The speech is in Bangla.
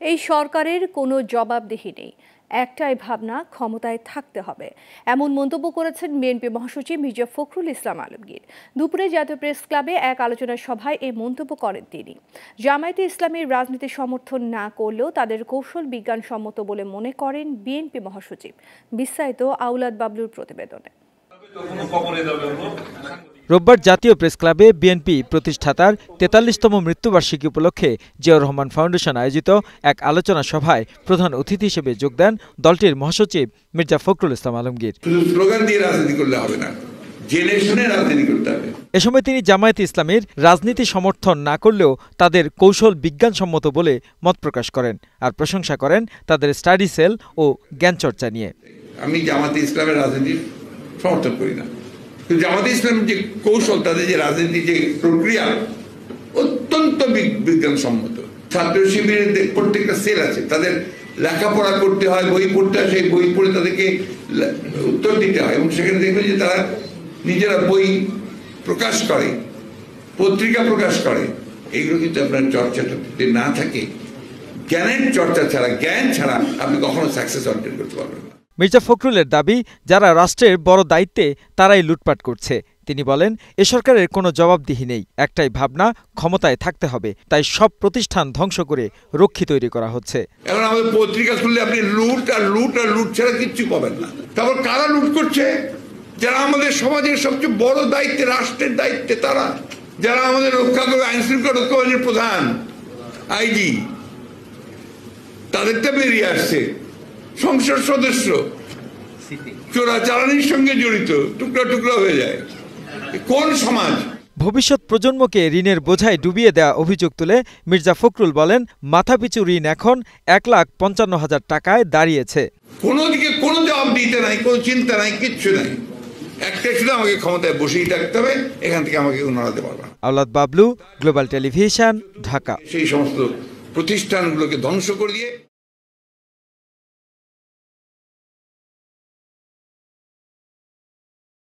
এই সরকারের কোনো জবাবদিহি নেই, একটাই ভাবনা ক্ষমতায় থাকতে হবে, এমন মন্তব্য করেছেন বিএনপি মহাসচিব মির্জা ফখরুল ইসলাম আলমগীর। দুপুরে জাতীয় প্রেস ক্লাবে এক আলোচনা সভায় এই মন্তব্য করেন তিনি। জামায়াতে ইসলামীর রাজনীতি সমর্থন না করলেও তাদের কৌশল বিজ্ঞানসম্মত বলে মনে করেন বিএনপি মহাসচিব। বিস্তারিত আউলাদ বাবলুর প্রতিবেদনে। রোববার জাতীয় প্রেস ক্লাবে বিএনপি প্রতিষ্ঠাতার ৪৩তম মৃত্যুবার্ষিকী উপলক্ষে জিয়াউর রহমান ফাউন্ডেশন আয়োজিত এক আলোচনা সভায় প্রধান অতিথি হিসেবে যোগ দেন দলটির মহাসচিব মির্জা ফখরুল ইসলাম আলমগীর। স্লোগান দিয়ে রাজনীতি করলে হবে না, জেনে শুনে রাজনীতি করতে হবে। এ সময় তিনি জামায়াতে ইসলামীর রাজনীতি সমর্থন না করলেও তাদের কৌশল বিজ্ঞানসম্মত বলে মত প্রকাশ করেন আর প্রশংসা করেন তাদের স্টাডি সেল ও জ্ঞান চর্চা নিয়ে। আমি জামায়াতে ইসলামের রাজনীতির সমর্থন করি না, কিন্তু জামায়াতে ইসলামের যে কৌশল, তাদের যে রাজনীতির যে প্রক্রিয়া অত্যন্ত বিজ্ঞানসম্মত। ছাত্র শিবিরের প্রত্যেকটা সেল আছে, তাদের লেখাপড়া করতে হয়, বই পড়তে হয়, সেই বই পড়ে তাদেরকে উত্তর দিতে হয় এবং সেখানে দেখবেন যে তারা নিজেরা বই প্রকাশ করে, পত্রিকা প্রকাশ করে। এইগুলো কিন্তু আপনার চর্চাটা যদি না থাকে, জ্ঞানের চর্চা ছাড়া, জ্ঞান ছাড়া আপনি কখনো সাকসেস অর্জন করতে পারবেন না। মির্জা ফখরুলের দাবি, যারা রাষ্ট্রের বড় দায়িত্বে তারাই লুটপাট করছে। তিনি বলেন, এ সরকারের কোনো জবাবদিহি নেই, একটাই ভাবনা ক্ষমতায় থাকতে হবে, তাই সব প্রতিষ্ঠান ধ্বংস করে রক্ষী তৈরি করা হচ্ছে। এখন আমাদের পত্রিকা খুললে আপনি লুট আর লুট আর লুট ছাড়া কিচ্ছু পাবেন না। তারপর কারা লুট করছে? যারা আমাদের সমাজের সবচেয়ে বড় দায়িত্বে, রাষ্ট্রের দায়িত্বে, তারা যারা আমাদের রক্ষা করবে, আইন শৃঙ্খলা রক্ষা বাহিনীর প্রধান, আইজি, তাদেরটা বেরিয়ে আসছে। সংসদ সদস্য চোরাচালানির সঙ্গে জড়িত, টুকরা টুকরা হয়ে যায়। কোন সমাজ? ভবিষ্যৎ প্রজন্মকে ঋণের বোঝায় ডুবিয়ে দেওয়া অভিযোগ তুলে মির্জা ফখরুল বলেন, মাথাপিছু ঋণ এখন ১,৫৫,০০০ টাকায় দাঁড়িয়েছে। কোনো দিকে কোনো জবাব দিতে নাই, কোনো চিন্তা নাই, কিচ্ছু নাই। একটাই শুধু আমাকে ক্ষমতায় বসেই থাকতে হবে, এখান থেকে আমাকে নড়াতে পারবে না। Aulad Bablu, global television, Dhaka. সেই সমস্ত প্রতিষ্ঠানগুলোকে ধ্বংস করে দিয়ে